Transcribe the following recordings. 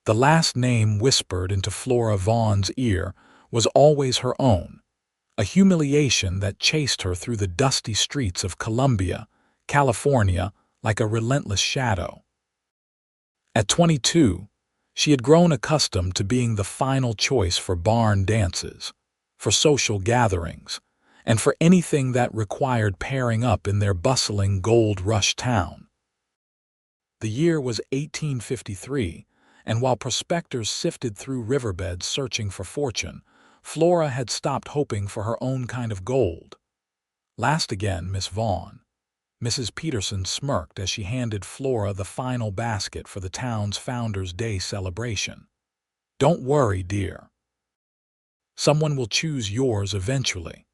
The last name whispered into Flora Vaughn's ear was always her own, a humiliation that chased her through the dusty streets of Columbia, California, like a relentless shadow. At 22, she had grown accustomed to being the final choice for barn dances, for social gatherings, and for anything that required pairing up in their bustling gold rush town. The year was 1853, and while prospectors sifted through riverbeds searching for fortune, Flora had stopped hoping for her own kind of gold. "Last again, Miss Vaughn." Mrs. Peterson smirked as she handed Flora the final basket for the town's Founders' Day celebration. "Don't worry, dear. Someone will choose yours eventually."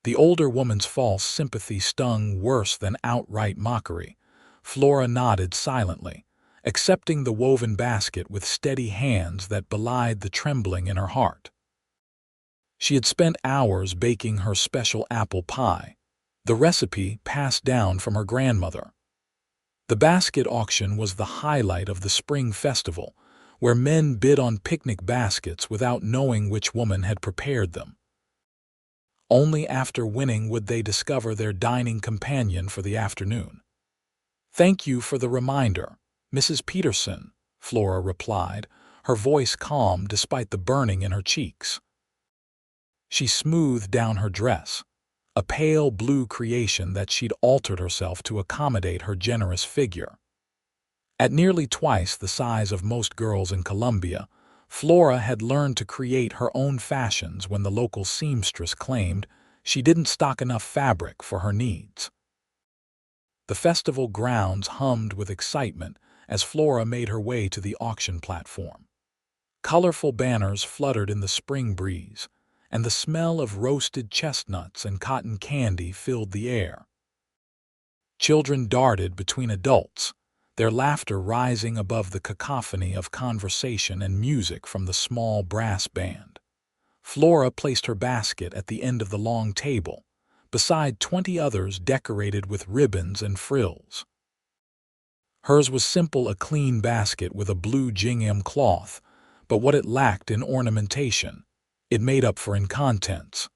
The older woman's false sympathy stung worse than outright mockery. Flora nodded silently, accepting the woven basket with steady hands that belied the trembling in her heart. She had spent hours baking her special apple pie, the recipe passed down from her grandmother. The basket auction was the highlight of the spring festival, where men bid on picnic baskets without knowing which woman had prepared them. Only after winning would they discover their dining companion for the afternoon. "Thank you for the reminder, Mrs. Peterson," Flora replied, her voice calm despite the burning in her cheeks. She smoothed down her dress, a pale blue creation that she'd altered herself to accommodate her generous figure. At nearly twice the size of most girls in Columbia, Flora had learned to create her own fashions when the local seamstress claimed she didn't stock enough fabric for her needs. The festival grounds hummed with excitement as Flora made her way to the auction platform. Colorful banners fluttered in the spring breeze, and the smell of roasted chestnuts and cotton candy filled the air. Children darted between adults, their laughter rising above the cacophony of conversation and music from the small brass band. Flora placed her basket at the end of the long table, beside 20 others decorated with ribbons and frills. Hers was simple, a clean basket with a blue gingham cloth, but what it lacked in ornamentation, it made up for in contents.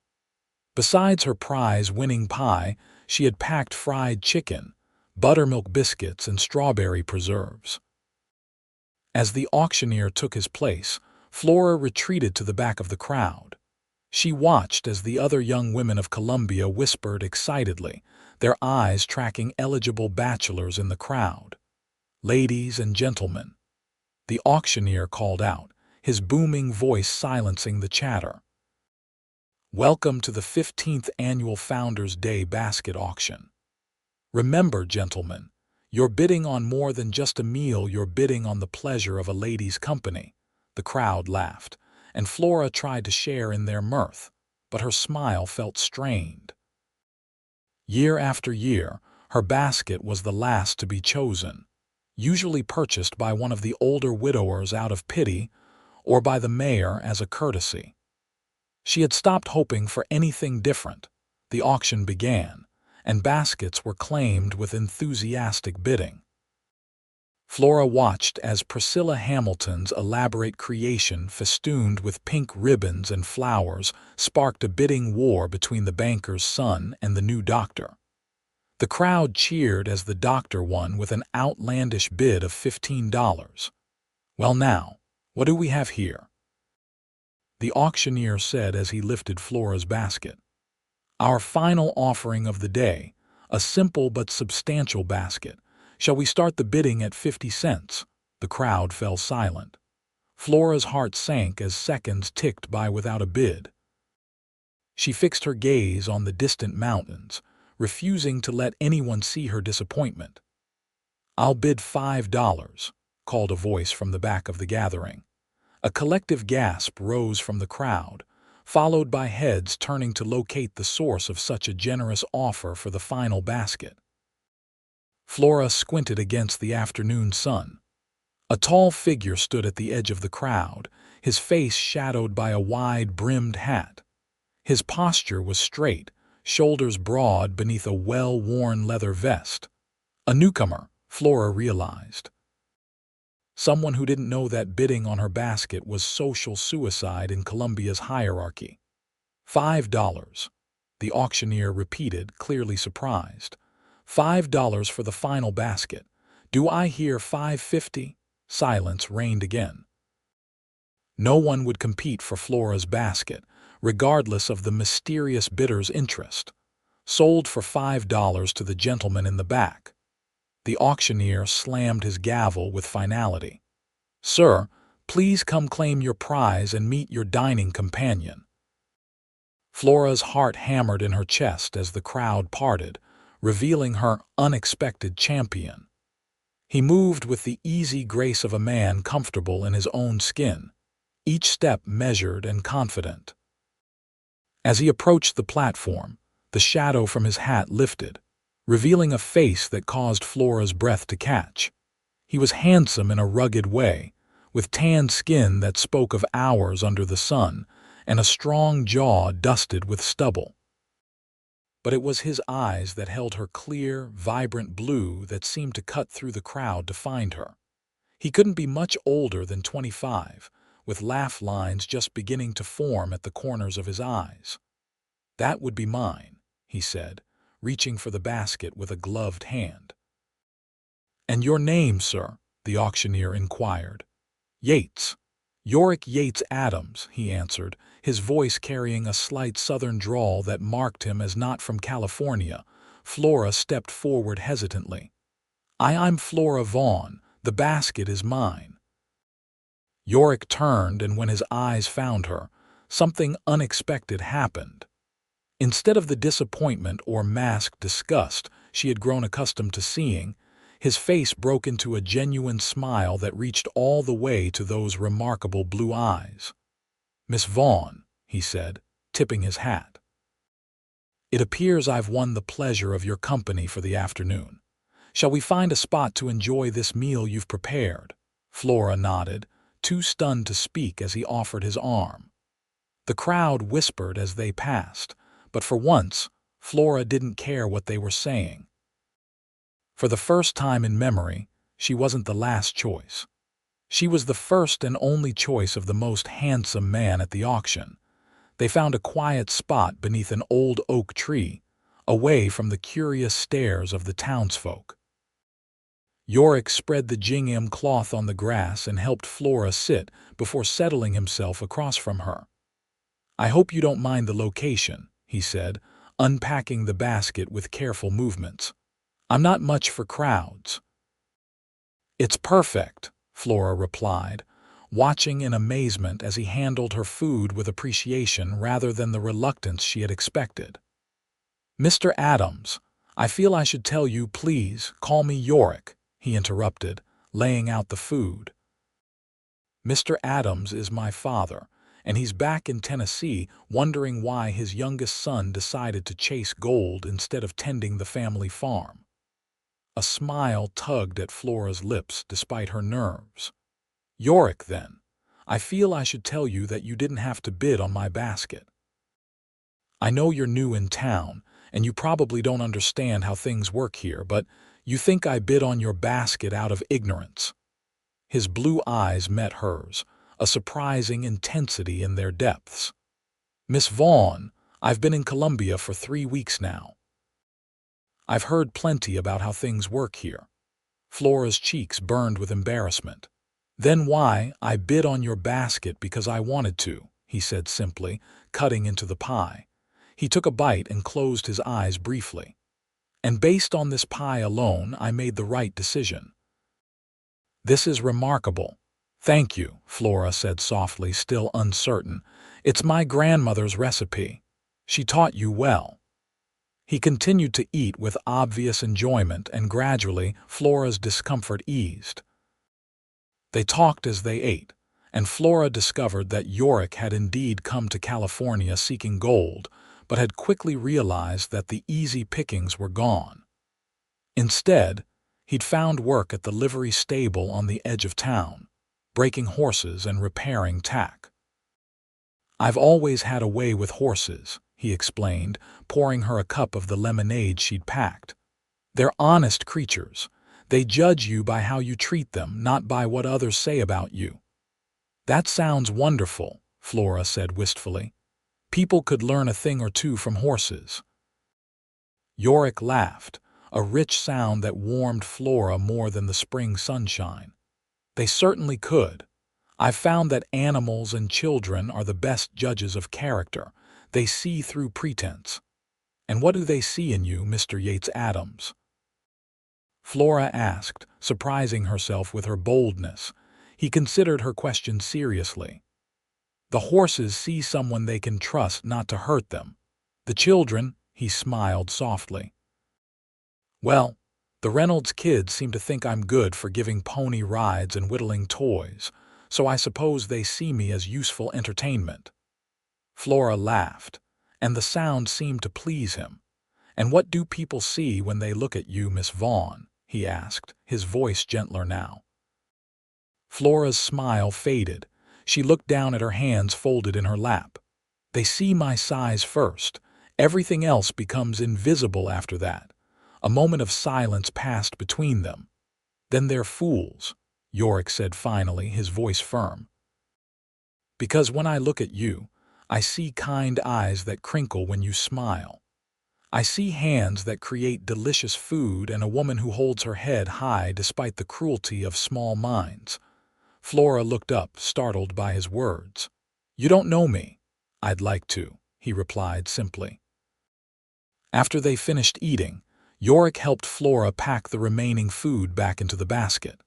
Besides her prize-winning pie, she had packed fried chicken, buttermilk biscuits, and strawberry preserves. As the auctioneer took his place, Flora retreated to the back of the crowd. She watched as the other young women of Columbia whispered excitedly, their eyes tracking eligible bachelors in the crowd. "Ladies and gentlemen," the auctioneer called out, his booming voice silencing the chatter. "Welcome to the 15th Annual Founders' Day Basket Auction. Remember, gentlemen, you're bidding on more than just a meal, you're bidding on the pleasure of a lady's company." The crowd laughed, and Flora tried to share in their mirth, but her smile felt strained. Year after year, her basket was the last to be chosen, usually purchased by one of the older widowers out of pity or by the mayor as a courtesy. She had stopped hoping for anything different. The auction began, and baskets were claimed with enthusiastic bidding. Flora watched as Priscilla Hamilton's elaborate creation, festooned with pink ribbons and flowers, sparked a bidding war between the banker's son and the new doctor. The crowd cheered as the doctor won with an outlandish bid of $15. "Well now, what do we have here?" the auctioneer said as he lifted Flora's basket. "Our final offering of the day, a simple but substantial basket. Shall we start the bidding at 50 cents? The crowd fell silent. Flora's heart sank as seconds ticked by without a bid. She fixed her gaze on the distant mountains, refusing to let anyone see her disappointment. "I'll bid $5, called a voice from the back of the gathering. A collective gasp rose from the crowd, followed by heads turning to locate the source of such a generous offer for the final basket. Flora squinted against the afternoon sun. A tall figure stood at the edge of the crowd, his face shadowed by a wide-brimmed hat. His posture was straight, shoulders broad beneath a well-worn leather vest. A newcomer, Flora realized. someone who didn't know that bidding on her basket was social suicide in Colombia's hierarchy. $5, the auctioneer repeated, clearly surprised. $5 for the final basket. Do I hear $5.50? Silence reigned again. No one would compete for Flora's basket, regardless of the mysterious bidder's interest. Sold for $5 to the gentleman in the back. The auctioneer slammed his gavel with finality. Sir, please come claim your prize and meet your dining companion. Flora's heart hammered in her chest as the crowd parted, revealing her unexpected champion. He moved with the easy grace of a man comfortable in his own skin, each step measured and confident. As he approached the platform, the shadow from his hat lifted, revealing a face that caused Flora's breath to catch. He was handsome in a rugged way, with tanned skin that spoke of hours under the sun, and a strong jaw dusted with stubble. But it was his eyes that held her clear, vibrant blue that seemed to cut through the crowd to find her. He couldn't be much older than 25, with laugh lines just beginning to form at the corners of his eyes. That would be mine, he said, reaching for the basket with a gloved hand. And your name, sir? The auctioneer inquired. Yates. Yorick Adams, he answered, his voice carrying a slight southern drawl that marked him as not from California. Flora stepped forward hesitantly. I'm Flora Vaughn. The basket is mine. Yorick turned, and when his eyes found her, something unexpected happened. Instead of the disappointment or masked disgust she had grown accustomed to seeing, his face broke into a genuine smile that reached all the way to those remarkable blue eyes. Miss Vaughn, he said, tipping his hat. It appears I've won the pleasure of your company for the afternoon. Shall we find a spot to enjoy this meal you've prepared? Flora nodded, too stunned to speak as he offered his arm. The crowd whispered as they passed, but for once, Flora didn't care what they were saying. For the first time in memory, she wasn't the last choice. She was the first and only choice of the most handsome man at the auction. They found a quiet spot beneath an old oak tree, away from the curious stares of the townsfolk. Yorick spread the gingham cloth on the grass and helped Flora sit before settling himself across from her. I hope you don't mind the location, he said, unpacking the basket with careful movements. I'm not much for crowds. It's perfect, Flora replied, watching in amazement as he handled her food with appreciation rather than the reluctance she had expected. Mr. Adams, I feel I should tell you, please call me Yorick, he interrupted, laying out the food. Mr. Adams is my father, and he's back in Tennessee wondering why his youngest son decided to chase gold instead of tending the family farm. A smile tugged at Flora's lips despite her nerves. Yorick, then, I feel I should tell you that you didn't have to bid on my basket. I know you're new in town, and you probably don't understand how things work here, but you think I bid on your basket out of ignorance. His blue eyes met hers, a surprising intensity in their depths. Miss Vaughn, I've been in Colombia for 3 weeks now. I've heard plenty about how things work here. Flora's cheeks burned with embarrassment. Then why, I bid on your basket because I wanted to, he said simply, cutting into the pie. He took a bite and closed his eyes briefly. And based on this pie alone, I made the right decision. This is remarkable. Thank you, Flora said softly, still uncertain. It's my grandmother's recipe. She taught you well. He continued to eat with obvious enjoyment, and gradually Flora's discomfort eased. They talked as they ate, and Flora discovered that Yorick had indeed come to California seeking gold, but had quickly realized that the easy pickings were gone. Instead, he'd found work at the livery stable on the edge of town, breaking horses and repairing tack. I've always had a way with horses, he explained, pouring her a cup of the lemonade she'd packed. They're honest creatures. They judge you by how you treat them, not by what others say about you. That sounds wonderful, Flora said wistfully. People could learn a thing or two from horses. Yorick laughed, a rich sound that warmed Flora more than the spring sunshine. They certainly could. I've found that animals and children are the best judges of character. They see through pretense. And what do they see in you, Mr. Yates Adams? Flora asked, surprising herself with her boldness. He considered her question seriously. The horses see someone they can trust not to hurt them. The children, he smiled softly. Well, the Reynolds kids seem to think I'm good for giving pony rides and whittling toys, so I suppose they see me as useful entertainment. Flora laughed, and the sound seemed to please him. And what do people see when they look at you, Miss Vaughn? He asked, his voice gentler now. Flora's smile faded. She looked down at her hands folded in her lap. They see my size first. Everything else becomes invisible after that. A moment of silence passed between them. Then they're fools, Yorick said finally, his voice firm. Because when I look at you, I see kind eyes that crinkle when you smile. I see hands that create delicious food and a woman who holds her head high despite the cruelty of small minds. Flora looked up, startled by his words. You don't know me. I'd like to, he replied simply. After they finished eating, Yorick helped Flora pack the remaining food back into the basket.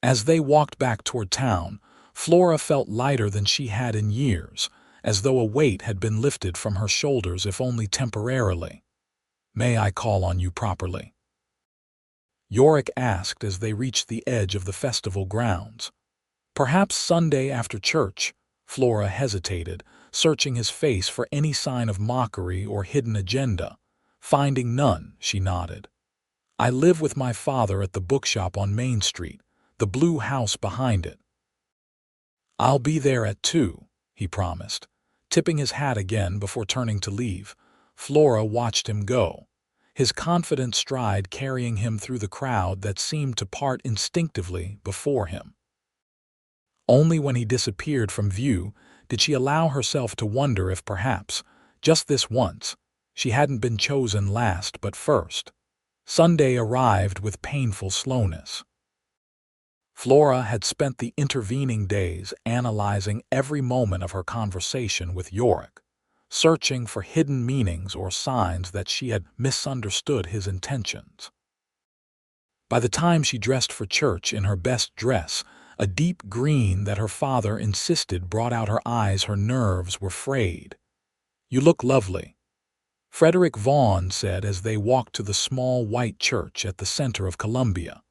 As they walked back toward town, Flora felt lighter than she had in years, as though a weight had been lifted from her shoulders if only temporarily. May I call on you properly? Yorick asked as they reached the edge of the festival grounds. Perhaps Sunday after church, Flora hesitated, searching his face for any sign of mockery or hidden agenda. Finding none, she nodded. I live with my father at the bookshop on Main Street, the blue house behind it. I'll be there at 2, he promised. Tipping his hat again before turning to leave, Flora watched him go, his confident stride carrying him through the crowd that seemed to part instinctively before him. Only when he disappeared from view did she allow herself to wonder if perhaps, just this once, she hadn't been chosen last but first. Sunday arrived with painful slowness. Flora had spent the intervening days analyzing every moment of her conversation with Yorick, searching for hidden meanings or signs that she had misunderstood his intentions. By the time she dressed for church in her best dress, a deep green that her father insisted brought out her eyes, her nerves were frayed. You look lovely, Flora Vaughn said as they walked to the small white church at the center of Columbia.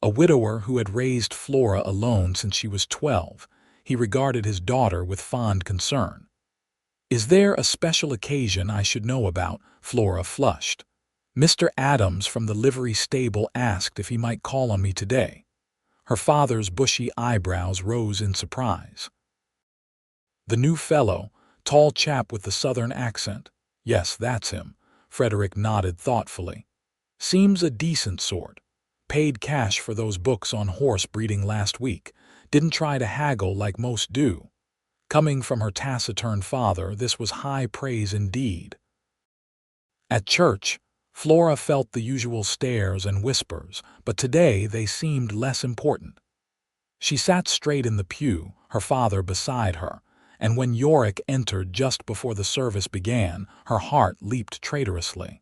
A widower who had raised Flora alone since she was 12, he regarded his daughter with fond concern. Is there a special occasion I should know about? Flora flushed. Mr. Adams from the livery stable asked if he might call on me today. Her father's bushy eyebrows rose in surprise. The new fellow, tall chap with the southern accent. Yes, that's him, Frederick nodded thoughtfully. Seems a decent sort. Paid cash for those books on horse breeding last week. Didn't try to haggle like most do. Coming from her taciturn father, this was high praise indeed. At church, Flora felt the usual stares and whispers, but today they seemed less important. She sat straight in the pew, her father beside her, and when Yorick entered just before the service began, her heart leaped traitorously.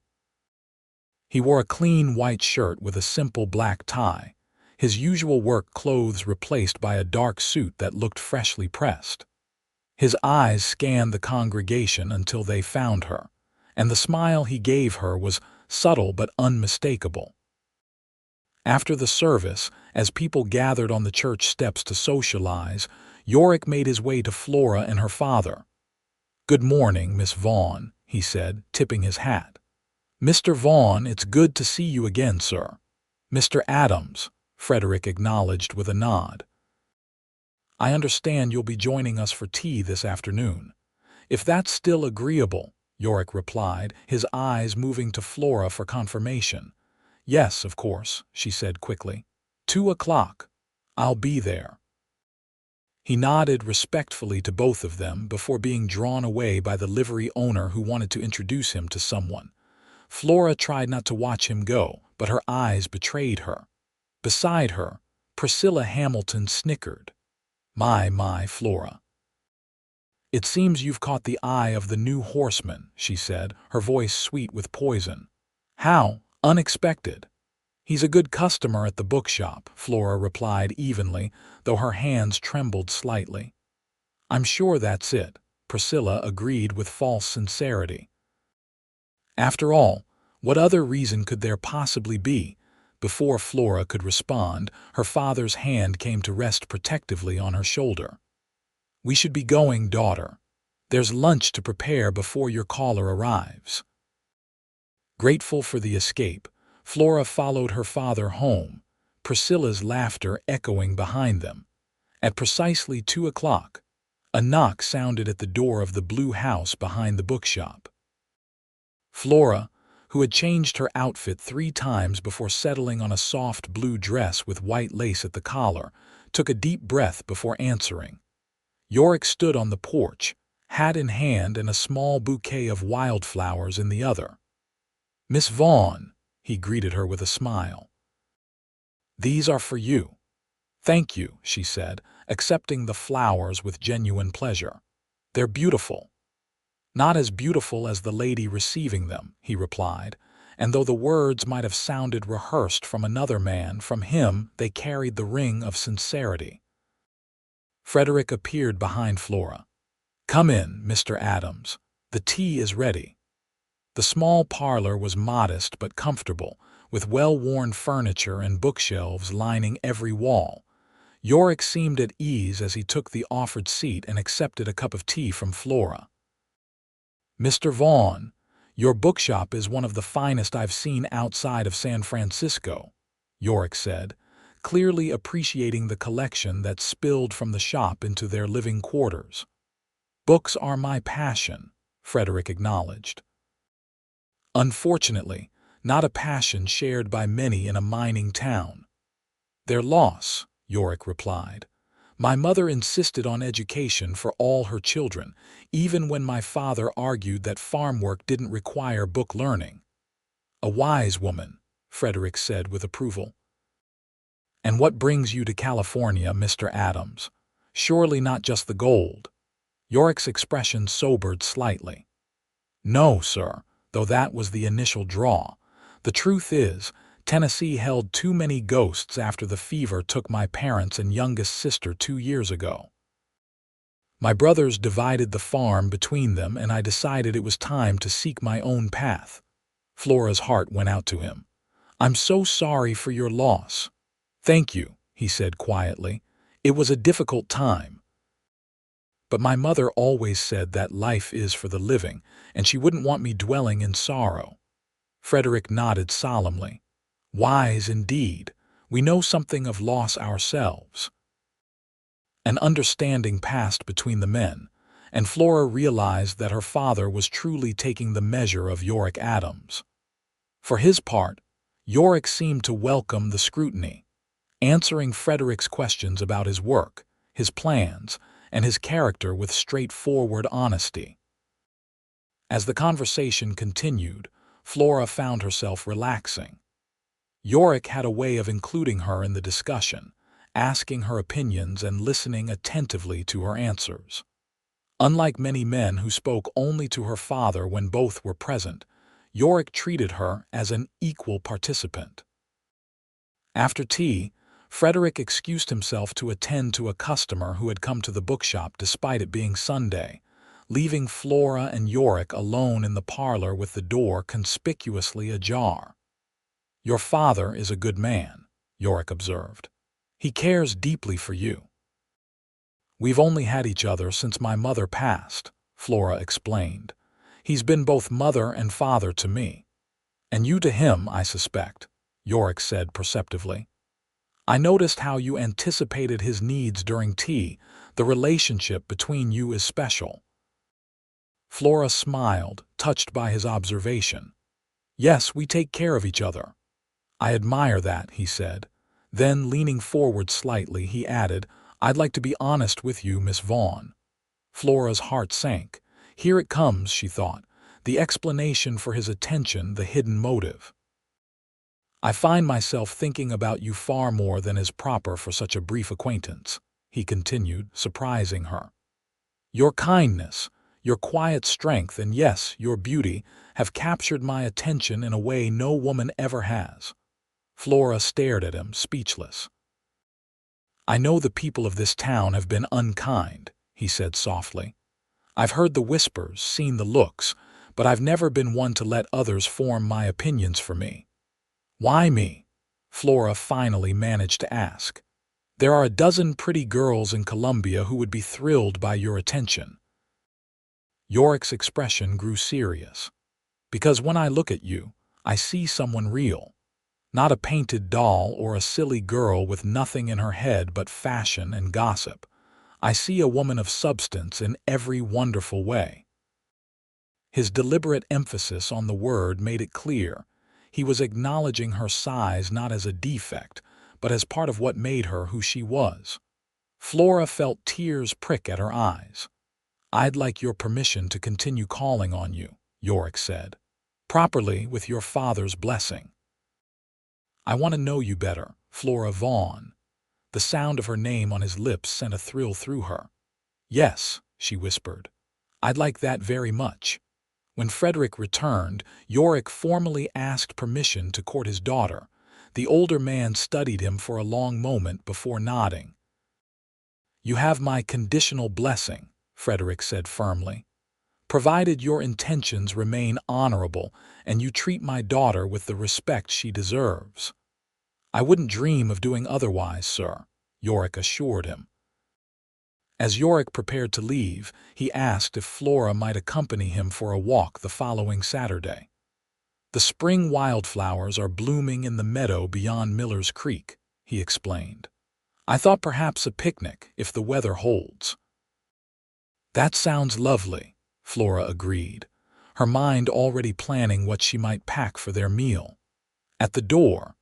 He wore a clean white shirt with a simple black tie, his usual work clothes replaced by a dark suit that looked freshly pressed. His eyes scanned the congregation until they found her, and the smile he gave her was subtle but unmistakable. After the service, as people gathered on the church steps to socialize, Yorick made his way to Flora and her father. Good morning, Miss Vaughn, he said, tipping his hat. Mr. Vaughn, it's good to see you again, sir. Mr. Adams, Frederick acknowledged with a nod. I understand you'll be joining us for tea this afternoon. If that's still agreeable, Yorick replied, his eyes moving to Flora for confirmation. Yes, of course, she said quickly. 2 o'clock. I'll be there. He nodded respectfully to both of them before being drawn away by the livery owner who wanted to introduce him to someone. Flora tried not to watch him go, but her eyes betrayed her. Beside her, Priscilla Hamilton snickered. My, Flora. It seems you've caught the eye of the new horseman, she said, her voice sweet with poison. How unexpected. He's a good customer at the bookshop, Flora replied evenly, though her hands trembled slightly. I'm sure that's it, Priscilla agreed with false sincerity. After all, what other reason could there possibly be? Before Flora could respond, her father's hand came to rest protectively on her shoulder. We should be going, daughter. There's lunch to prepare before your caller arrives. Grateful for the escape, Flora followed her father home, Priscilla's laughter echoing behind them. At precisely 2 o'clock, a knock sounded at the door of the blue house behind the bookshop. Flora, who had changed her outfit 3 times before settling on a soft blue dress with white lace at the collar, took a deep breath before answering. Yorick stood on the porch, hat in hand and a small bouquet of wildflowers in the other. Miss Vaughn, he greeted her with a smile. These are for you. Thank you, she said, accepting the flowers with genuine pleasure. They're beautiful. Not as beautiful as the lady receiving them, he replied, and though the words might have sounded rehearsed from another man, from him they carried the ring of sincerity. Frederick appeared behind Flora. Come in, Mr. Adams. The tea is ready. The small parlor was modest but comfortable, with well-worn furniture and bookshelves lining every wall. Yorick seemed at ease as he took the offered seat and accepted a cup of tea from Flora. Mr. Vaughn, your bookshop is one of the finest I've seen outside of San Francisco, Yorick said, clearly appreciating the collection that spilled from the shop into their living quarters. Books are my passion, Frederick acknowledged. Unfortunately, not a passion shared by many in a mining town. Their loss, Yorick replied. My mother insisted on education for all her children, even when my father argued that farm work didn't require book learning. A wise woman, Frederick said with approval. And what brings you to California, Mr. Adams? Surely not just the gold. Yorick's expression sobered slightly. No, sir, though that was the initial draw. The truth is, Tennessee held too many ghosts after the fever took my parents and youngest sister 2 years ago. My brothers divided the farm between them, and I decided it was time to seek my own path. Flora's heart went out to him. I'm so sorry for your loss. Thank you, he said quietly. It was a difficult time. But my mother always said that life is for the living, and she wouldn't want me dwelling in sorrow. Frederick nodded solemnly. Wise indeed. We know something of loss ourselves. An understanding passed between the men, and Flora realized that her father was truly taking the measure of Yorick Adams. For his part, Yorick seemed to welcome the scrutiny, answering Frederick's questions about his work, his plans, and his character with straightforward honesty. As the conversation continued, Flora found herself relaxing. Yorick had a way of including her in the discussion, asking her opinions and listening attentively to her answers. Unlike many men who spoke only to her father when both were present, Yorick treated her as an equal participant. After tea, Frederick excused himself to attend to a customer who had come to the bookshop despite it being Sunday, leaving Flora and Yorick alone in the parlor with the door conspicuously ajar. Your father is a good man, Yorick observed. He cares deeply for you. We've only had each other since my mother passed, Flora explained. He's been both mother and father to me. And you to him, I suspect, Yorick said perceptively. I noticed how you anticipated his needs during tea. The relationship between you is special. Flora smiled, touched by his observation. Yes, we take care of each other. "I admire that," he said. Then, leaning forward slightly, he added, "I'd like to be honest with you, Miss Vaughn." Flora's heart sank. Here it comes, she thought, the explanation for his attention, the hidden motive. "I find myself thinking about you far more than is proper for such a brief acquaintance," he continued, surprising her. "Your kindness, your quiet strength, and yes, your beauty, have captured my attention in a way no woman ever has." Flora stared at him, speechless. "I know the people of this town have been unkind," he said softly. "I've heard the whispers, seen the looks, but I've never been one to let others form my opinions for me." "Why me?" Flora finally managed to ask. "There are a dozen pretty girls in Columbia who would be thrilled by your attention." Yorick's expression grew serious. "Because when I look at you, I see someone real. Not a painted doll or a silly girl with nothing in her head but fashion and gossip. I see a woman of substance in every wonderful way." His deliberate emphasis on the word made it clear. He was acknowledging her size not as a defect, but as part of what made her who she was. Flora felt tears prick at her eyes. "I'd like your permission to continue calling on you," Yorick said. "Properly, with your father's blessing." "I want to know you better, Flora Vaughn." The sound of her name on his lips sent a thrill through her. "Yes," she whispered. "I'd like that very much." When Frederick returned, Yorick formally asked permission to court his daughter. The older man studied him for a long moment before nodding. "You have my conditional blessing," Frederick said firmly. "Provided your intentions remain honorable and you treat my daughter with the respect she deserves." "I wouldn't dream of doing otherwise, sir," Yorick assured him. As Yorick prepared to leave, he asked if Flora might accompany him for a walk the following Saturday. "The spring wildflowers are blooming in the meadow beyond Miller's Creek," he explained. "I thought perhaps a picnic, if the weather holds." "That sounds lovely," Flora agreed, her mind already planning what she might pack for their meal. At the door,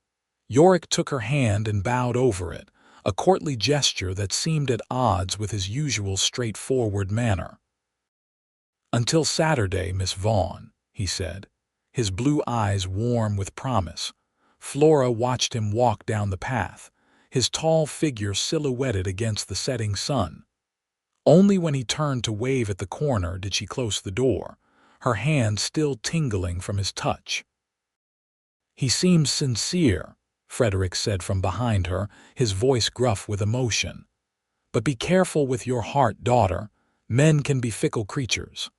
Yorick took her hand and bowed over it, a courtly gesture that seemed at odds with his usual straightforward manner. "Until Saturday, Miss Vaughn," he said, his blue eyes warm with promise. Flora watched him walk down the path, his tall figure silhouetted against the setting sun. Only when he turned to wave at the corner did she close the door, her hand still tingling from his touch. "He seems sincere," Frederick said from behind her, his voice gruff with emotion. "But be careful with your heart, daughter. Men can be fickle creatures."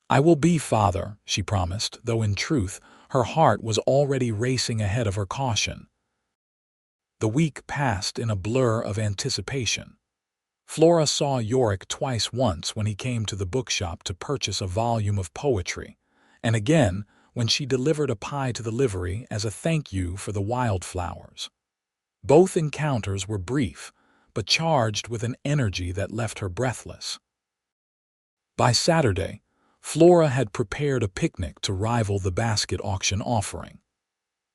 "I will be, father," she promised, though in truth her heart was already racing ahead of her caution. The week passed in a blur of anticipation. Flora saw Yorick twice, once when he came to the bookshop to purchase a volume of poetry, and again when she delivered a pie to the livery as a thank you for the wildflowers. Both encounters were brief, but charged with an energy that left her breathless. By Saturday, Flora had prepared a picnic to rival the basket auction offering.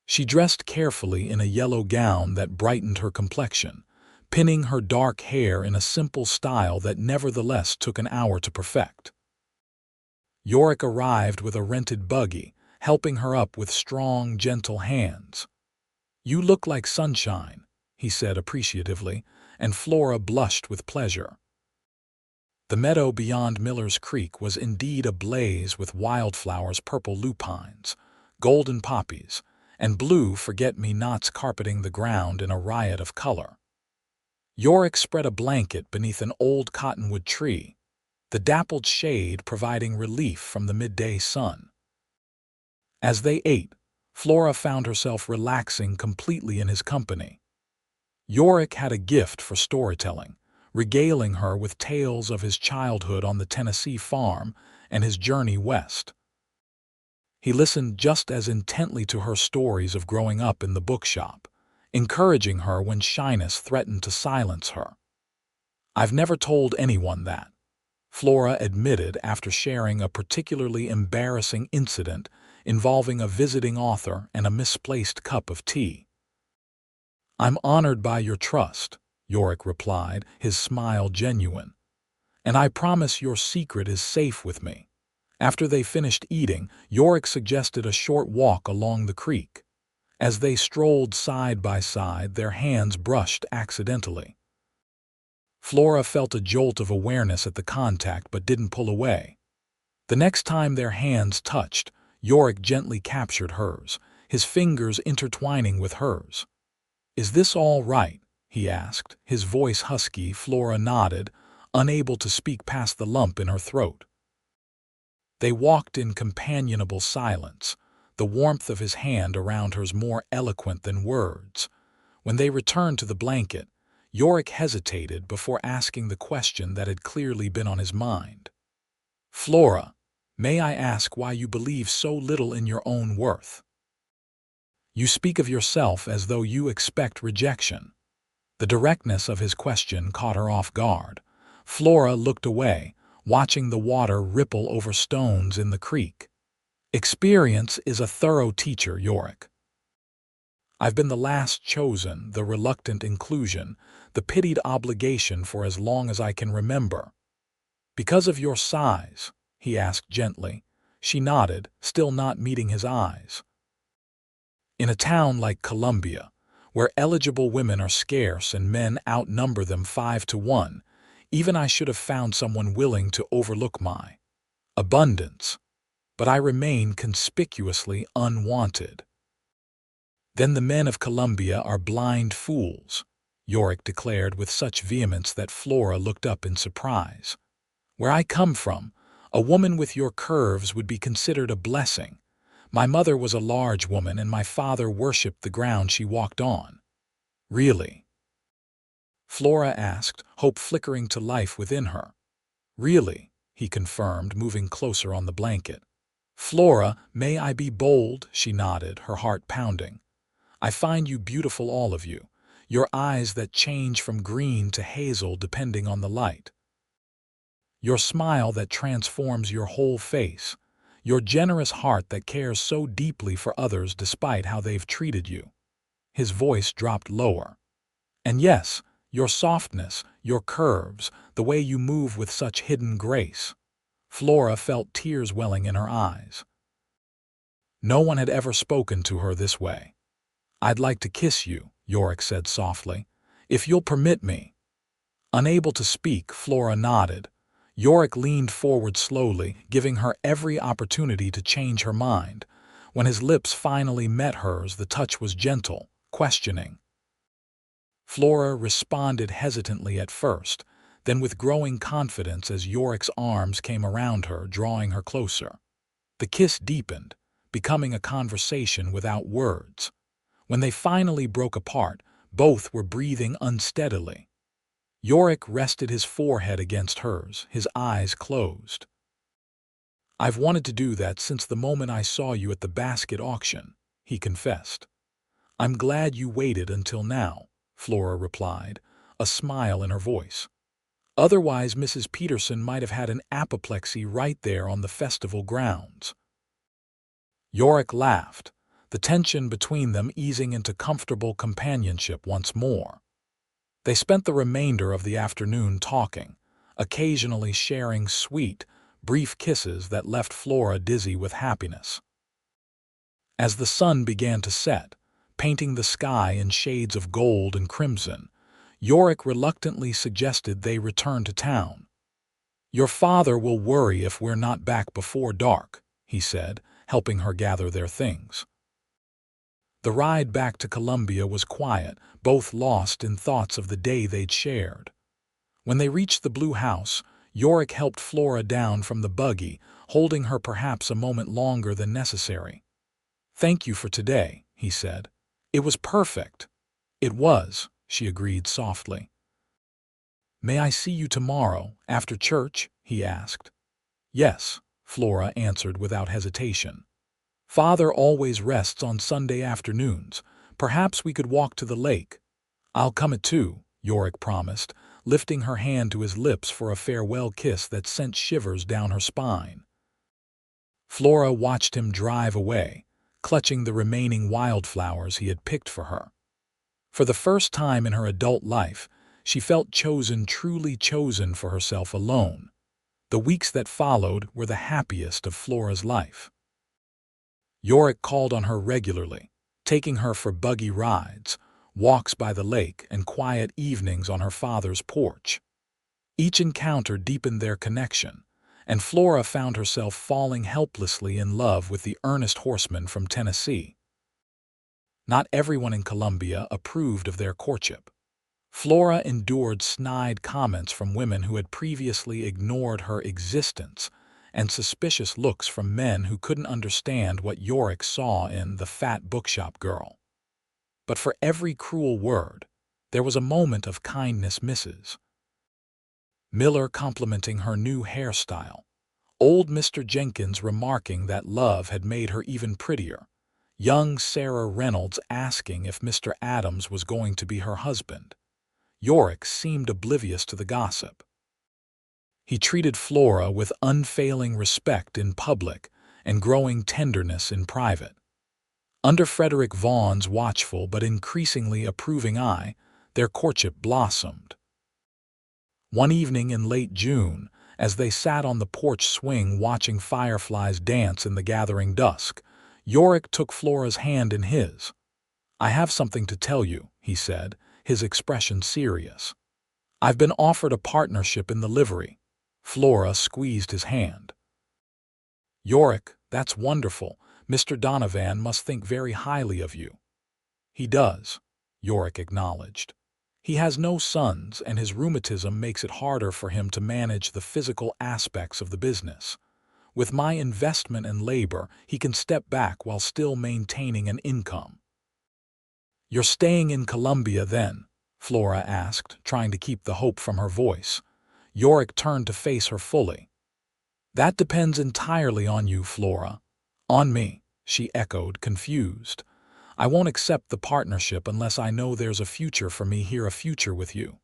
She dressed carefully in a yellow gown that brightened her complexion, pinning her dark hair in a simple style that nevertheless took an hour to perfect. Yorick arrived with a rented buggy, helping her up with strong, gentle hands. "You look like sunshine," he said appreciatively, and Flora blushed with pleasure. The meadow beyond Miller's Creek was indeed ablaze with wildflowers, purple lupines, golden poppies, and blue forget-me-nots carpeting the ground in a riot of color. Yorick spread a blanket beneath an old cottonwood tree, the dappled shade providing relief from the midday sun. As they ate, Flora found herself relaxing completely in his company. Yorick had a gift for storytelling, regaling her with tales of his childhood on the Tennessee farm and his journey west. He listened just as intently to her stories of growing up in the bookshop, encouraging her when shyness threatened to silence her. "I've never told anyone that," Flora admitted after sharing a particularly embarrassing incident involving a visiting author and a misplaced cup of tea. "I'm honored by your trust," Yorick replied, his smile genuine. "And I promise your secret is safe with me." After they finished eating, Yorick suggested a short walk along the creek. As they strolled side by side, their hands brushed accidentally. Flora felt a jolt of awareness at the contact but didn't pull away. The next time their hands touched, Yorick gently captured hers, his fingers intertwining with hers. "Is this all right?" he asked, his voice husky. Flora nodded, unable to speak past the lump in her throat. They walked in companionable silence, the warmth of his hand around hers more eloquent than words. When they returned to the blanket, Yorick hesitated before asking the question that had clearly been on his mind. "Flora, may I ask why you believe so little in your own worth? You speak of yourself as though you expect rejection." The directness of his question caught her off guard. Flora looked away, watching the water ripple over stones in the creek. "Experience is a thorough teacher, Yorick. I've been the last chosen, the reluctant inclusion, the pitied obligation for as long as I can remember." "Because of your size?" he asked gently. She nodded, still not meeting his eyes. "In a town like Columbia, where eligible women are scarce and men outnumber them 5-1, even I should have found someone willing to overlook my abundance. But I remain conspicuously unwanted." "Then the men of Columbia are blind fools," Yorick declared with such vehemence that Flora looked up in surprise. "Where I come from, a woman with your curves would be considered a blessing. My mother was a large woman and my father worshipped the ground she walked on." "Really?" Flora asked, hope flickering to life within her. "Really," he confirmed, moving closer on the blanket. "Flora, may I be bold?" She nodded, her heart pounding. "I find you beautiful, all of you. Your eyes that change from green to hazel depending on the light. Your smile that transforms your whole face. Your generous heart that cares so deeply for others despite how they've treated you." His voice dropped lower. "And yes, your softness, your curves, the way you move with such hidden grace." Flora felt tears welling in her eyes. No one had ever spoken to her this way. "I'd like to kiss you," Yorick said softly, "if you'll permit me." Unable to speak, Flora nodded. Yorick leaned forward slowly, giving her every opportunity to change her mind. When his lips finally met hers, the touch was gentle, questioning. Flora responded hesitantly at first, then with growing confidence as Yorick's arms came around her, drawing her closer. The kiss deepened, becoming a conversation without words. When they finally broke apart, both were breathing unsteadily. Yorick rested his forehead against hers, his eyes closed. "I've wanted to do that since the moment I saw you at the basket auction," he confessed. "I'm glad you waited until now," Flora replied, a smile in her voice. "Otherwise, Mrs. Peterson might have had an apoplexy right there on the festival grounds." Yorick laughed, the tension between them easing into comfortable companionship once more. They spent the remainder of the afternoon talking, occasionally sharing sweet, brief kisses that left Flora dizzy with happiness. As the sun began to set, painting the sky in shades of gold and crimson, Yorick reluctantly suggested they return to town. "Your father will worry if we're not back before dark," he said, helping her gather their things. The ride back to Columbia was quiet, both lost in thoughts of the day they'd shared. When they reached the blue house, Yorick helped Flora down from the buggy, holding her perhaps a moment longer than necessary. "Thank you for today," he said. "It was perfect." "It was," she agreed softly. "May I see you tomorrow, after church?" he asked. "Yes," Flora answered without hesitation. "Father always rests on Sunday afternoons. Perhaps we could walk to the lake." "I'll come at 2, Yorick promised, lifting her hand to his lips for a farewell kiss that sent shivers down her spine. Flora watched him drive away, clutching the remaining wildflowers he had picked for her. For the first time in her adult life, she felt chosen, truly chosen for herself alone. The weeks that followed were the happiest of Flora's life. Yorick called on her regularly, taking her for buggy rides, walks by the lake, and quiet evenings on her father's porch. Each encounter deepened their connection, and Flora found herself falling helplessly in love with the earnest horseman from Tennessee. Not everyone in Columbia approved of their courtship. Flora endured snide comments from women who had previously ignored her existence, and suspicious looks from men who couldn't understand what Yorick saw in the fat bookshop girl. But for every cruel word, there was a moment of kindness. Mrs. Miller complimenting her new hairstyle, old Mr. Jenkins remarking that love had made her even prettier, young Sarah Reynolds asking if Mr. Adams was going to be her husband. Yorick seemed oblivious to the gossip. He treated Flora with unfailing respect in public and growing tenderness in private. Under Flora Vaughn's watchful but increasingly approving eye, their courtship blossomed. One evening in late June, as they sat on the porch swing watching fireflies dance in the gathering dusk, Yorick took Flora's hand in his. "I have something to tell you," he said, his expression serious. "I've been offered a partnership in the livery." Flora squeezed his hand. "Yorick, that's wonderful. Mr. Donovan must think very highly of you." "He does," Yorick acknowledged. "He has no sons, and his rheumatism makes it harder for him to manage the physical aspects of the business. With my investment and labor, he can step back while still maintaining an income." "You're staying in Columbia, then?" Flora asked, trying to keep the hope from her voice. Yorick turned to face her fully. "That depends entirely on you, Flora." "On me," she echoed, confused. "I won't accept the partnership unless I know there's a future for me here, a future with you."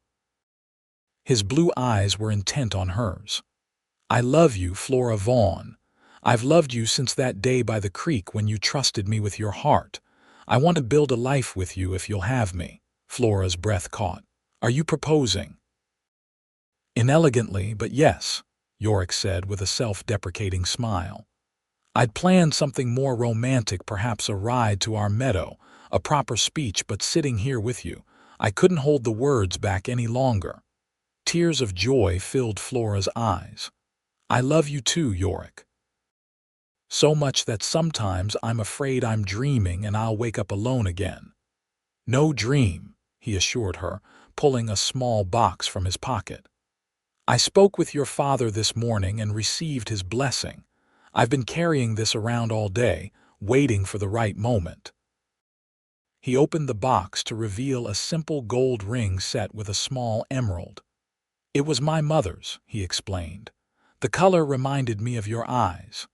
His blue eyes were intent on hers. "I love you, Flora Vaughn. I've loved you since that day by the creek when you trusted me with your heart. I want to build a life with you if you'll have me." Flora's breath caught. "Are you proposing?" "Inelegantly, but yes," Yorick said with a self-deprecating smile. "I'd planned something more romantic, perhaps a ride to our meadow, a proper speech, but sitting here with you, I couldn't hold the words back any longer." Tears of joy filled Flora's eyes. "I love you too, Yorick. So much that sometimes I'm afraid I'm dreaming and I'll wake up alone again." "No dream," he assured her, pulling a small box from his pocket. "I spoke with your father this morning and received his blessing. I've been carrying this around all day, waiting for the right moment." He opened the box to reveal a simple gold ring set with a small emerald. "It was my mother's," he explained. "The color reminded me of your eyes."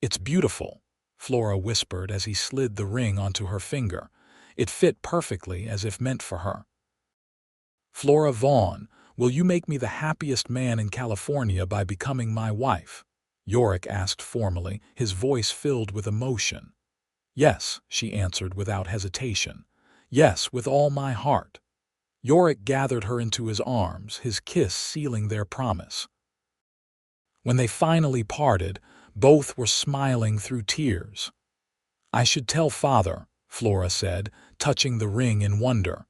"It's beautiful," Flora whispered as he slid the ring onto her finger. It fit perfectly, as if meant for her. "Flora Vaughn, will you make me the happiest man in California by becoming my wife?" Yorick asked formally, his voice filled with emotion. "Yes," she answered without hesitation. "Yes, with all my heart." Yorick gathered her into his arms, his kiss sealing their promise. When they finally parted, both were smiling through tears. "I should tell Father," Flora said, touching the ring in wonder.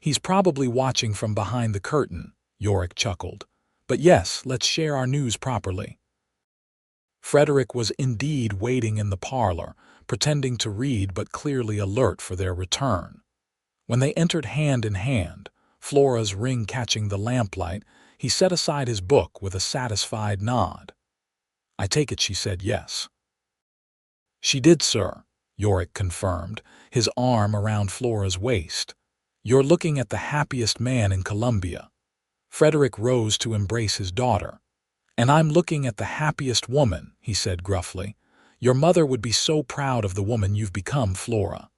"He's probably watching from behind the curtain," Yorick chuckled. "But yes, let's share our news properly." Frederick was indeed waiting in the parlor, pretending to read but clearly alert for their return. When they entered hand in hand, Flora's ring catching the lamplight, he set aside his book with a satisfied nod. "I take it she said yes." "She did, sir," Yorick confirmed, his arm around Flora's waist. "You're looking at the happiest man in Columbia." Frederick rose to embrace his daughter. "And I'm looking at the happiest woman," he said gruffly. "Your mother would be so proud of the woman you've become, Flora."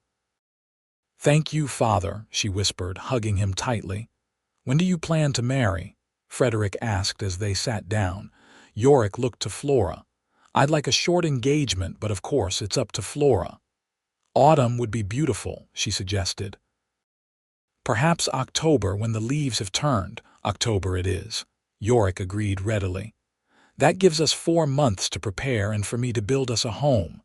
"Thank you, Father," she whispered, hugging him tightly. "When do you plan to marry?" Frederick asked as they sat down. Yorick looked to Flora. I'd like a short engagement, but of course it's up to Flora. Autumn would be beautiful, she suggested. Perhaps October, when the leaves have turned. October it is, Yorick agreed readily. That gives us 4 months to prepare and for me to build us a home.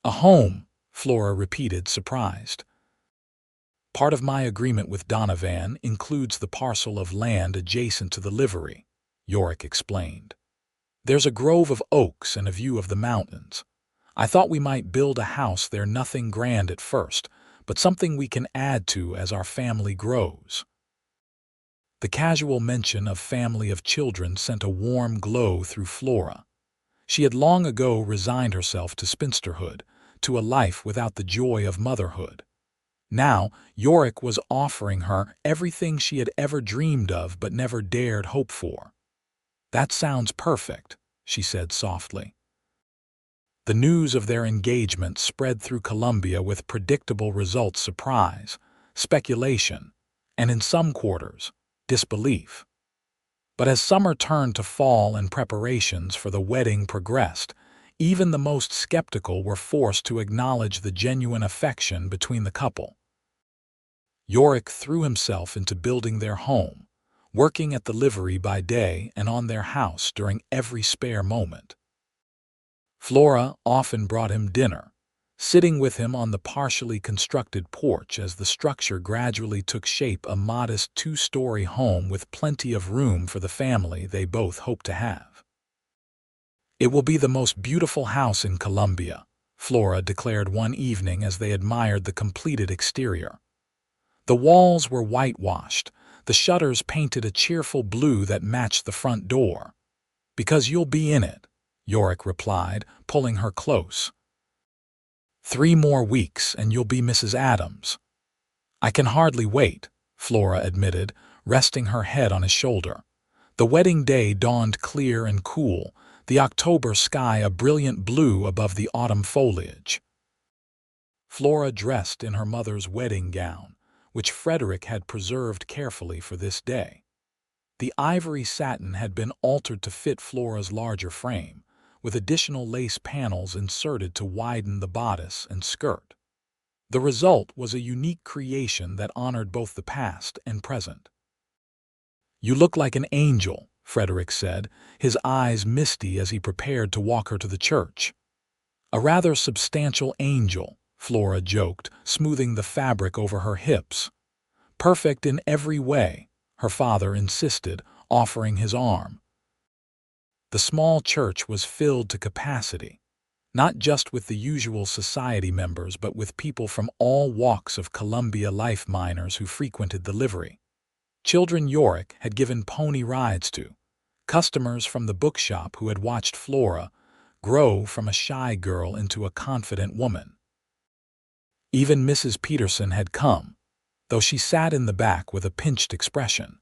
A home, Flora repeated, surprised. Part of my agreement with Donovan includes the parcel of land adjacent to the livery, Yorick explained. There's a grove of oaks and a view of the mountains. I thought we might build a house there, nothing grand at first, but something we can add to as our family grows. The casual mention of family of children sent a warm glow through Flora. She had long ago resigned herself to spinsterhood, to a life without the joy of motherhood. Now, Yorick was offering her everything she had ever dreamed of but never dared hope for. That sounds perfect, she said softly. The news of their engagement spread through Columbia with predictable results: surprise, speculation, and in some quarters, disbelief. But as summer turned to fall and preparations for the wedding progressed, even the most skeptical were forced to acknowledge the genuine affection between the couple. Yorick threw himself into building their home, working at the livery by day and on their house during every spare moment. Flora often brought him dinner, sitting with him on the partially constructed porch as the structure gradually took shape, a modest 2-story home with plenty of room for the family they both hoped to have. It will be the most beautiful house in Columbia, Flora declared one evening as they admired the completed exterior. The walls were whitewashed, the shutters painted a cheerful blue that matched the front door. Because you'll be in it, Yorick replied, pulling her close. 3 more weeks and you'll be Mrs. Adams. I can hardly wait, Flora admitted, resting her head on his shoulder. The wedding day dawned clear and cool, the October sky a brilliant blue above the autumn foliage. Flora dressed in her mother's wedding gown, which Frederick had preserved carefully for this day. The ivory satin had been altered to fit Flora's larger frame, with additional lace panels inserted to widen the bodice and skirt. The result was a unique creation that honored both the past and present. You look like an angel, Frederick said, his eyes misty as he prepared to walk her to the church. A rather substantial angel, Flora joked, smoothing the fabric over her hips. Perfect in every way, her father insisted, offering his arm. The small church was filled to capacity, not just with the usual society members but with people from all walks of Columbia life, miners who frequented the livery, children Yorick had given pony rides to, customers from the bookshop who had watched Flora grow from a shy girl into a confident woman. Even Mrs. Peterson had come, though she sat in the back with a pinched expression.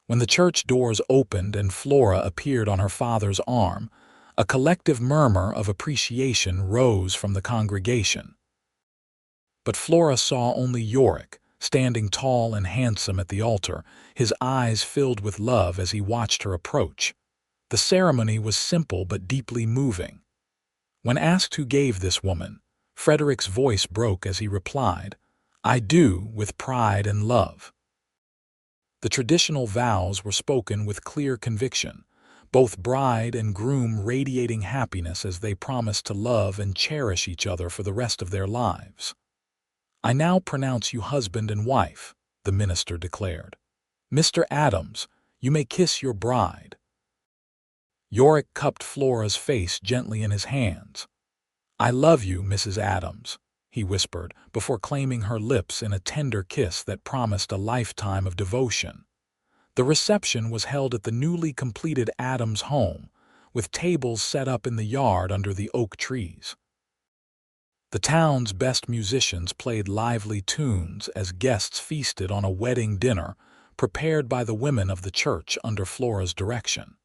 When the church doors opened and Flora appeared on her father's arm, a collective murmur of appreciation rose from the congregation. But Flora saw only Yorick, standing tall and handsome at the altar, his eyes filled with love as he watched her approach. The ceremony was simple but deeply moving. When asked who gave this woman, Frederick's voice broke as he replied, "I do, with pride and love." The traditional vows were spoken with clear conviction, both bride and groom radiating happiness as they promised to love and cherish each other for the rest of their lives. "I now pronounce you husband and wife," the minister declared. "Mr. Adams, you may kiss your bride." Yorick cupped Flora's face gently in his hands. "I love you, Mrs. Adams," he whispered, before claiming her lips in a tender kiss that promised a lifetime of devotion. The reception was held at the newly completed Adams home, with tables set up in the yard under the oak trees. The town's best musicians played lively tunes as guests feasted on a wedding dinner prepared by the women of the church under Flora's direction.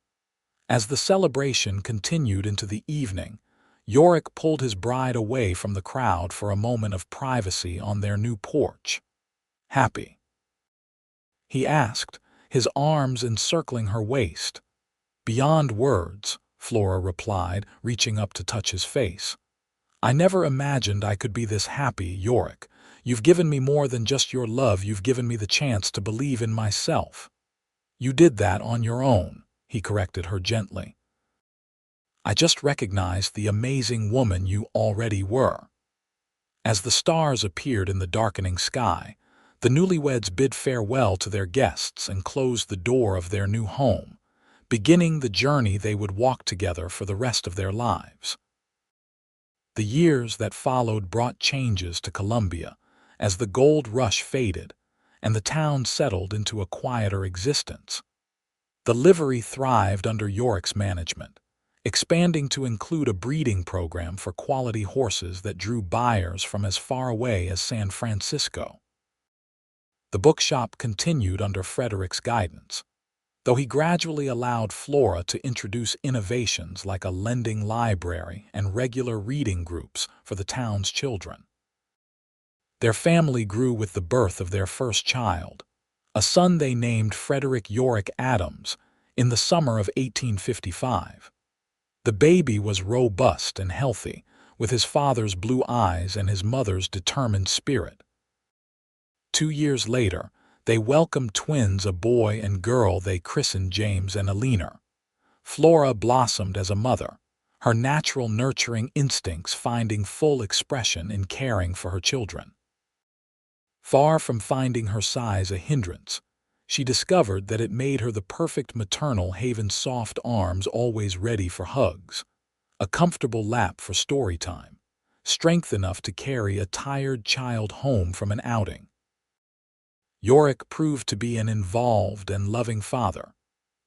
As the celebration continued into the evening, Yorick pulled his bride away from the crowd for a moment of privacy on their new porch. "Happy?" he asked, his arms encircling her waist. "Beyond words," Flora replied, reaching up to touch his face. "I never imagined I could be this happy, Yorick. You've given me more than just your love, you've given me the chance to believe in myself." "You did that on your own," he corrected her gently. "I just recognized the amazing woman you already were." As the stars appeared in the darkening sky, the newlyweds bid farewell to their guests and closed the door of their new home, beginning the journey they would walk together for the rest of their lives. The years that followed brought changes to Colombia as the gold rush faded and the town settled into a quieter existence. The livery thrived under Yorick's management, expanding to include a breeding program for quality horses that drew buyers from as far away as San Francisco. The bookshop continued under Frederick's guidance, though he gradually allowed Flora to introduce innovations like a lending library and regular reading groups for the town's children. Their family grew with the birth of their first child, a son they named Frederick Yorick Adams, in the summer of 1855. The baby was robust and healthy, with his father's blue eyes and his mother's determined spirit. 2 years later, they welcomed twins, a boy and girl they christened James and Alina. Flora blossomed as a mother, her natural nurturing instincts finding full expression in caring for her children. Far from finding her size a hindrance, she discovered that it made her the perfect maternal haven, soft arms always ready for hugs, a comfortable lap for story time, strength enough to carry a tired child home from an outing. Yorick proved to be an involved and loving father,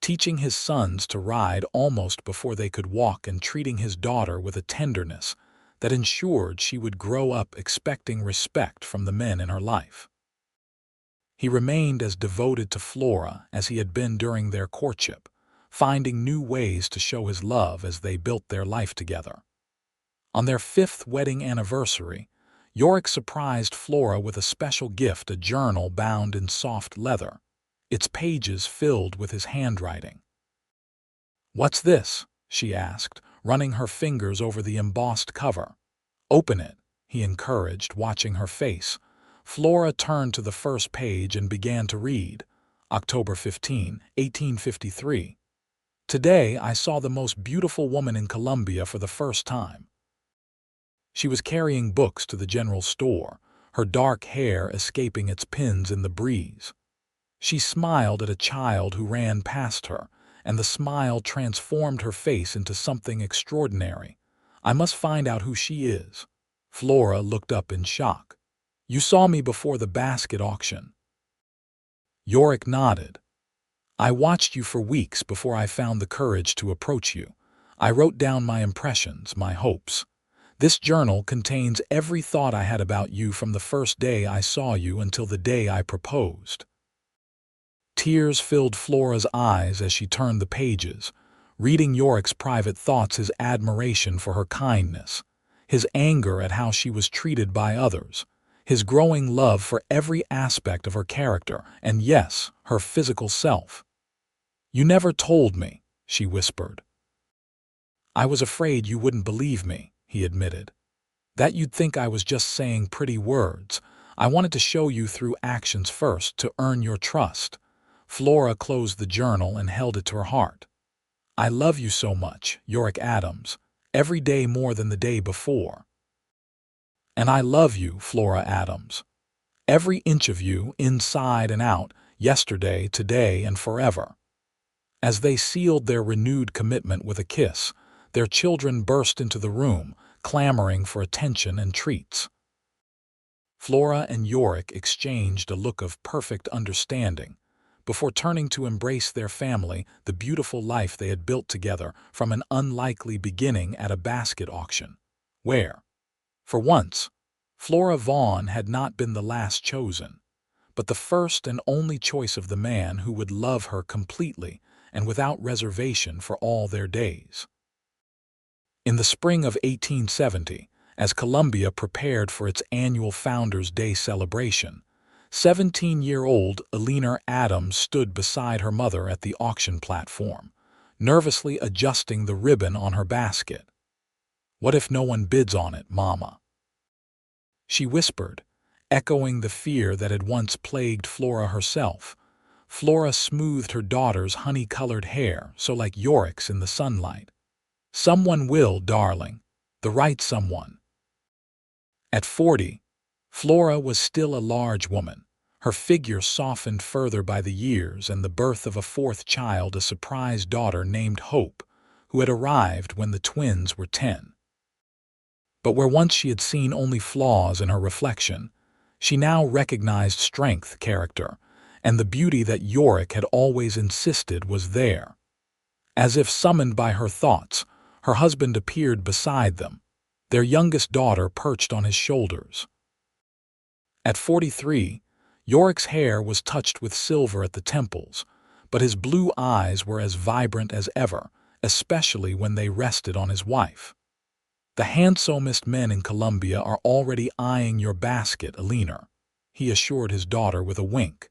teaching his sons to ride almost before they could walk and treating his daughter with a tenderness that ensured she would grow up expecting respect from the men in her life. He remained as devoted to Flora as he had been during their courtship, finding new ways to show his love as they built their life together. On their 5th wedding anniversary, Yorick surprised Flora with a special gift, a journal bound in soft leather, its pages filled with his handwriting. "What's this?" she asked, running her fingers over the embossed cover. "Open it," he encouraged, watching her face. Flora turned to the first page and began to read. October 15, 1853. "Today I saw the most beautiful woman in Colombia for the first time." She was carrying books to the general store, her dark hair escaping its pins in the breeze. She smiled at a child who ran past her, and the smile transformed her face into something extraordinary. "I must find out who she is." Flora looked up in shock. "You saw me before the basket auction." Yorick nodded. "I watched you for weeks before I found the courage to approach you. I wrote down my impressions, my hopes. This journal contains every thought I had about you from the first day I saw you until the day I proposed." Tears filled Flora's eyes as she turned the pages, reading Yorick's private thoughts, his admiration for her kindness, his anger at how she was treated by others, his growing love for every aspect of her character, and yes, her physical self. "You never told me," she whispered. "I was afraid you wouldn't believe me," he admitted. "That you'd think I was just saying pretty words. I wanted to show you through actions first, to earn your trust." Flora closed the journal and held it to her heart. "I love you so much, Yorick Adams, every day more than the day before." "And I love you, Flora Adams. Every inch of you, inside and out, yesterday, today, and forever." As they sealed their renewed commitment with a kiss, their children burst into the room, clamoring for attention and treats. Flora and Yorick exchanged a look of perfect understanding before turning to embrace their family, the beautiful life they had built together from an unlikely beginning at a basket auction, where, for once, Flora Vaughn had not been the last chosen, but the first and only choice of the man who would love her completely and without reservation for all their days. In the spring of 1870, as Colombia prepared for its annual Founders' Day celebration, 17-year-old Yorick Adams stood beside her mother at the auction platform, nervously adjusting the ribbon on her basket. "What if no one bids on it, Mama?" she whispered, echoing the fear that had once plagued Flora herself. Flora smoothed her daughter's honey-colored hair, so like Yorick's in the sunlight. "Someone will, darling. The right someone." At 40, Flora was still a large woman, her figure softened further by the years and the birth of a fourth child, a surprise daughter named Hope, who had arrived when the twins were 10. But where once she had seen only flaws in her reflection, she now recognized strength, character, and the beauty that Yorick had always insisted was there. As if summoned by her thoughts, her husband appeared beside them, their youngest daughter perched on his shoulders. At 43, Yorick's hair was touched with silver at the temples, but his blue eyes were as vibrant as ever, especially when they rested on his wife. "The handsomest men in Colombia are already eyeing your basket, Alina," he assured his daughter with a wink.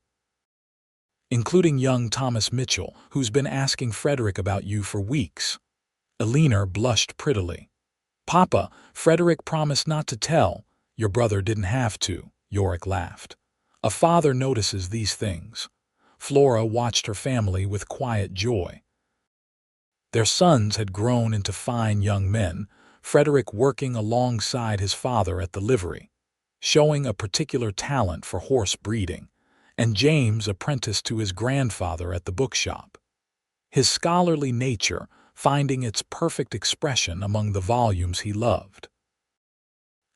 "Including young Thomas Mitchell, who's been asking Frederick about you for weeks." Alina blushed prettily. "Papa, Frederick promised not to tell." "Your brother didn't have to," Yorick laughed. "A father notices these things." Flora watched her family with quiet joy. Their sons had grown into fine young men, Frederick working alongside his father at the livery, showing a particular talent for horse breeding, and James apprenticed to his grandfather at the bookshop, his scholarly nature finding its perfect expression among the volumes he loved.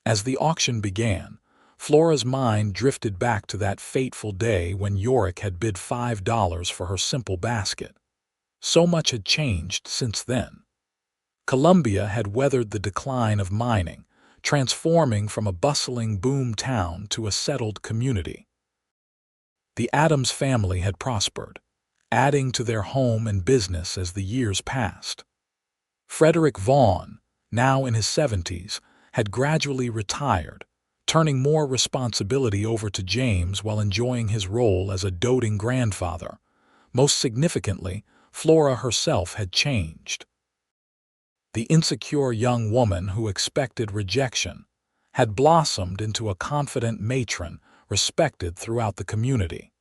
As the auction began, Flora's mind drifted back to that fateful day when Yorick had bid $5 for her simple basket. So much had changed since then. Colombia had weathered the decline of mining, transforming from a bustling boom town to a settled community. The Adams family had prospered, adding to their home and business as the years passed. Frederick Vaughn, now in his 70s, had gradually retired, turning more responsibility over to James while enjoying his role as a doting grandfather. Most significantly, Flora herself had changed. The insecure young woman who expected rejection had blossomed into a confident matron respected throughout the community.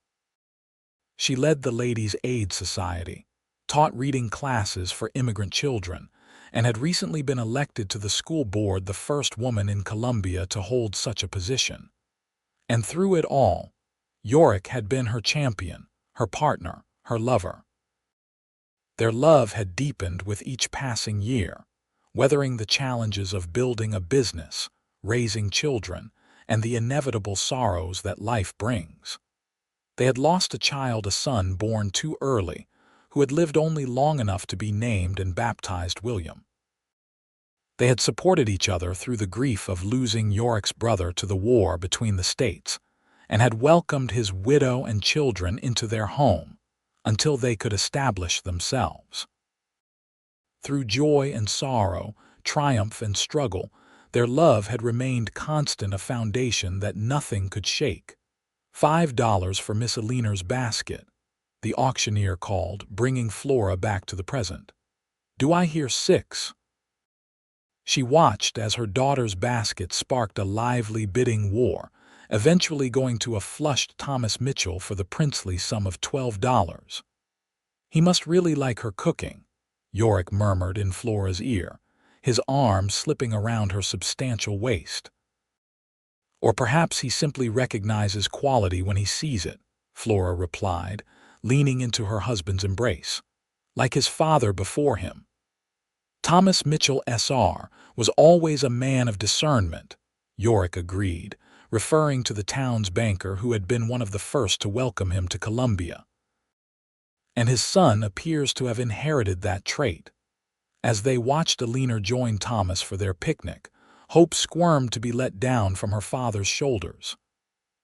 She led the Ladies' Aid Society, taught reading classes for immigrant children, and had recently been elected to the school board, the first woman in Colombia to hold such a position. And through it all, Yorick had been her champion, her partner, her lover. Their love had deepened with each passing year, weathering the challenges of building a business, raising children, and the inevitable sorrows that life brings. They had lost a child, a son born too early, who had lived only long enough to be named and baptized William. They had supported each other through the grief of losing Yorick's brother to the war between the states, and had welcomed his widow and children into their home until they could establish themselves. Through joy and sorrow, triumph and struggle, their love had remained constant, a foundation that nothing could shake. $5 for Miss Alina's basket, the auctioneer called, bringing Flora back to the present. "Do I hear 6? She watched as her daughter's basket sparked a lively bidding war, eventually going to a flushed Thomas Mitchell for the princely sum of $12. "He must really like her cooking," Yorick murmured in Flora's ear, his arm slipping around her substantial waist. "Or perhaps he simply recognizes quality when he sees it," Flora replied, leaning into her husband's embrace. "Like his father before him." "Thomas Mitchell Sr. was always a man of discernment," Yorick agreed, referring to the town's banker who had been one of the first to welcome him to Colombia. "And his son appears to have inherited that trait." As they watched Alina join Thomas for their picnic, Hope squirmed to be let down from her father's shoulders.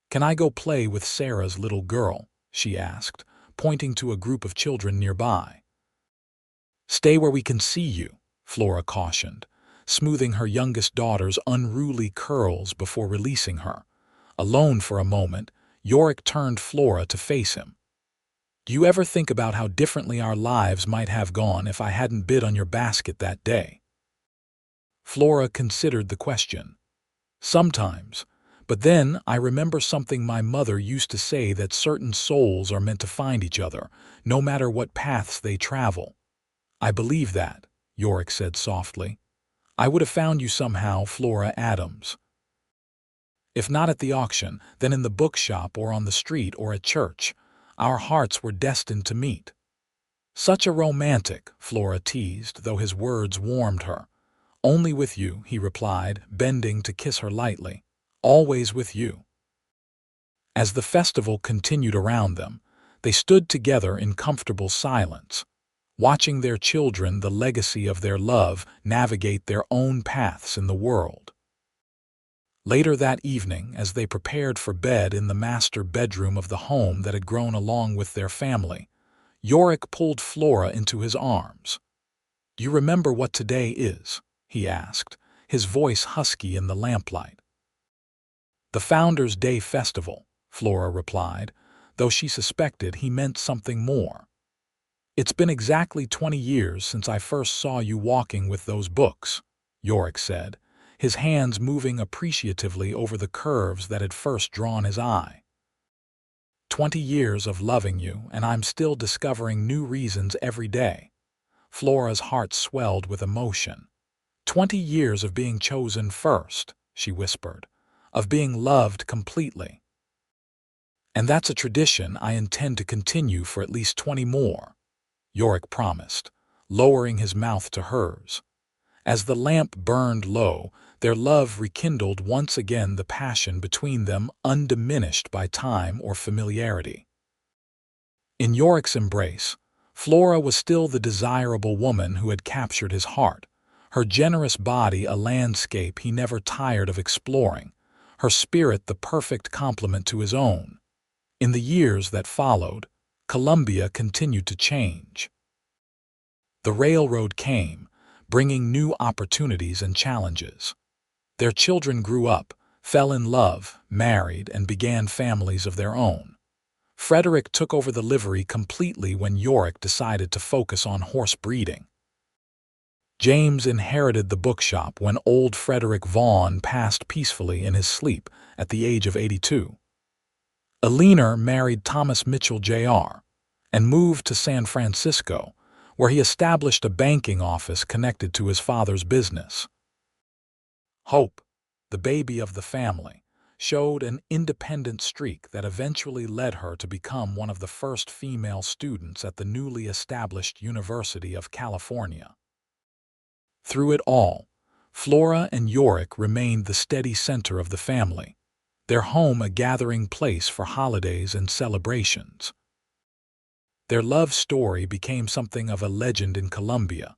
"Can I go play with Sarah's little girl?" she asked, pointing to a group of children nearby. "Stay where we can see you," Flora cautioned, smoothing her youngest daughter's unruly curls before releasing her. Alone for a moment, Yorick turned Flora to face him. Do you ever think about how differently our lives might have gone if I hadn't bid on your basket that day? Flora considered the question. Sometimes. But then I remember something my mother used to say, that certain souls are meant to find each other, no matter what paths they travel. I believe that, Yorick said softly. I would have found you somehow, Flora Adams. If not at the auction, then in the bookshop or on the street or at church. Our hearts were destined to meet. Such a romantic, Flora teased, though his words warmed her. Only with you, he replied, bending to kiss her lightly. Always with you. As the festival continued around them, they stood together in comfortable silence, watching their children, the legacy of their love, navigate their own paths in the world. Later that evening, as they prepared for bed in the master bedroom of the home that had grown along with their family, Yorick pulled Flora into his arms. "Do you remember what today is?" he asked, his voice husky in the lamplight. "The Founders' Day Festival," Flora replied, though she suspected he meant something more. "It's been exactly 20 years since I first saw you walking with those books," Yorick said, his hands moving appreciatively over the curves that had first drawn his eye. 20 years of loving you, and I'm still discovering new reasons every day." Flora's heart swelled with emotion. 20 years of being chosen first, she whispered, of being loved completely. "And that's a tradition I intend to continue for at least 20 more, Yorick promised, lowering his mouth to hers. As the lamp burned low, their love rekindled once again, the passion between them undiminished by time or familiarity. In Yorick's embrace, Flora was still the desirable woman who had captured his heart, her generous body a landscape he never tired of exploring, her spirit the perfect complement to his own. In the years that followed, Columbia continued to change. The railroad came, bringing new opportunities and challenges. Their children grew up, fell in love, married, and began families of their own. Frederick took over the livery completely when Yorick decided to focus on horse breeding. James inherited the bookshop when old Flora Vaughn passed peacefully in his sleep at the age of 82. Eleanor married Thomas Mitchell Jr. and moved to San Francisco, where he established a banking office connected to his father's business. Hope, the baby of the family, showed an independent streak that eventually led her to become one of the first female students at the newly established University of California. Through it all, Flora and Yorick remained the steady center of the family, their home a gathering place for holidays and celebrations. Their love story became something of a legend in Columbia,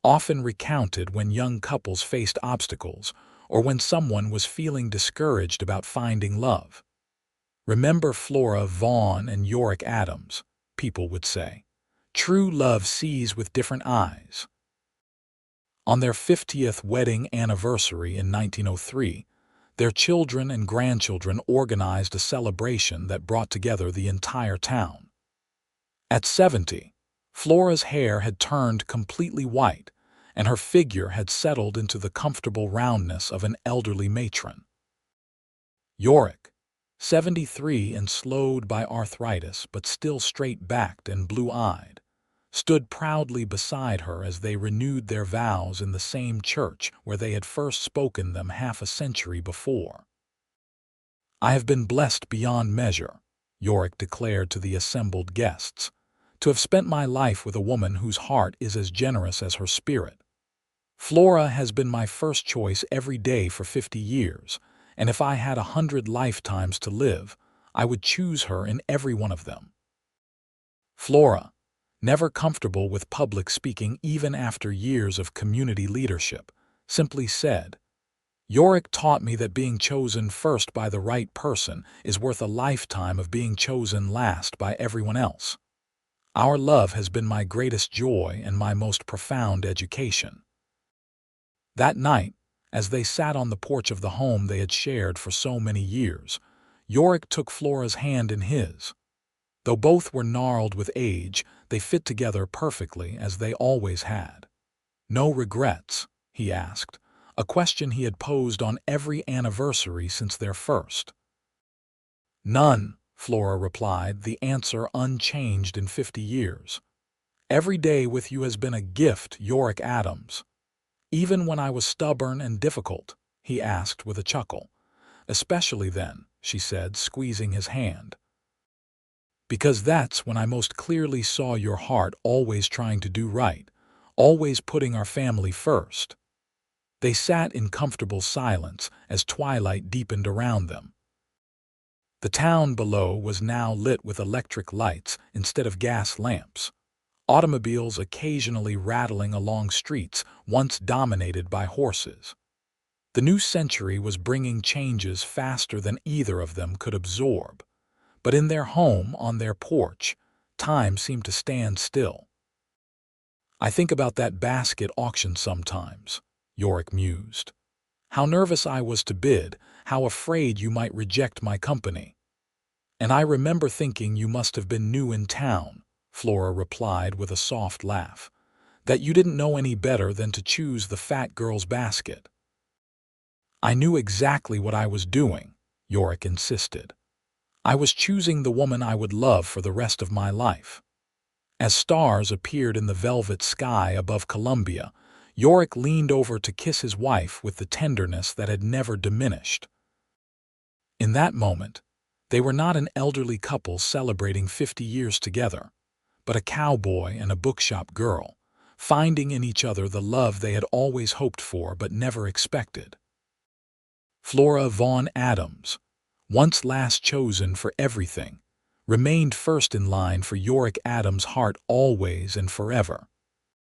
often recounted when young couples faced obstacles or when someone was feeling discouraged about finding love. "Remember Flora Vaughn and Yorick Adams," people would say. "True love sees with different eyes." On their 50th wedding anniversary in 1903, their children and grandchildren organized a celebration that brought together the entire town. At 70, Flora's hair had turned completely white, and her figure had settled into the comfortable roundness of an elderly matron. Yorick, 73 and slowed by arthritis but still straight-backed and blue-eyed, stood proudly beside her as they renewed their vows in the same church where they had first spoken them half a century before. "I have been blessed beyond measure," Yorick declared to the assembled guests, "to have spent my life with a woman whose heart is as generous as her spirit. Flora has been my first choice every day for 50 years, and if I had 100 lifetimes to live, I would choose her in every one of them." Flora, never comfortable with public speaking even after years of community leadership, simply said, "Yorick taught me that being chosen first by the right person is worth a lifetime of being chosen last by everyone else. Our love has been my greatest joy and my most profound education." That night, as they sat on the porch of the home they had shared for so many years, Yorick took Flora's hand in his. Though both were gnarled with age, they fit together perfectly as they always had. "No regrets?" he asked, a question he had posed on every anniversary since their first. "None," Flora replied, the answer unchanged in 50 years. "Every day with you has been a gift, Yorick Adams." "Even when I was stubborn and difficult?" he asked with a chuckle. "Especially then," she said, squeezing his hand. "Because that's when I most clearly saw your heart always trying to do right, always putting our family first." They sat in comfortable silence as twilight deepened around them. The town below was now lit with electric lights instead of gas lamps, automobiles occasionally rattling along streets once dominated by horses. The new century was bringing changes faster than either of them could absorb. But in their home, on their porch, time seemed to stand still. "I think about that basket auction sometimes," Yorick mused. "How nervous I was to bid, how afraid you might reject my company." "And I remember thinking you must have been new in town," Flora replied with a soft laugh, "that you didn't know any better than to choose the fat girl's basket." "I knew exactly what I was doing," Yorick insisted. "I was choosing the woman I would love for the rest of my life." As stars appeared in the velvet sky above Columbia, Yorick leaned over to kiss his wife with the tenderness that had never diminished. In that moment, they were not an elderly couple celebrating 50 years together, but a cowboy and a bookshop girl, finding in each other the love they had always hoped for but never expected. Flora Vaughn Adams, once last chosen for everything, remained first in line for Yorick Adams' heart always and forever.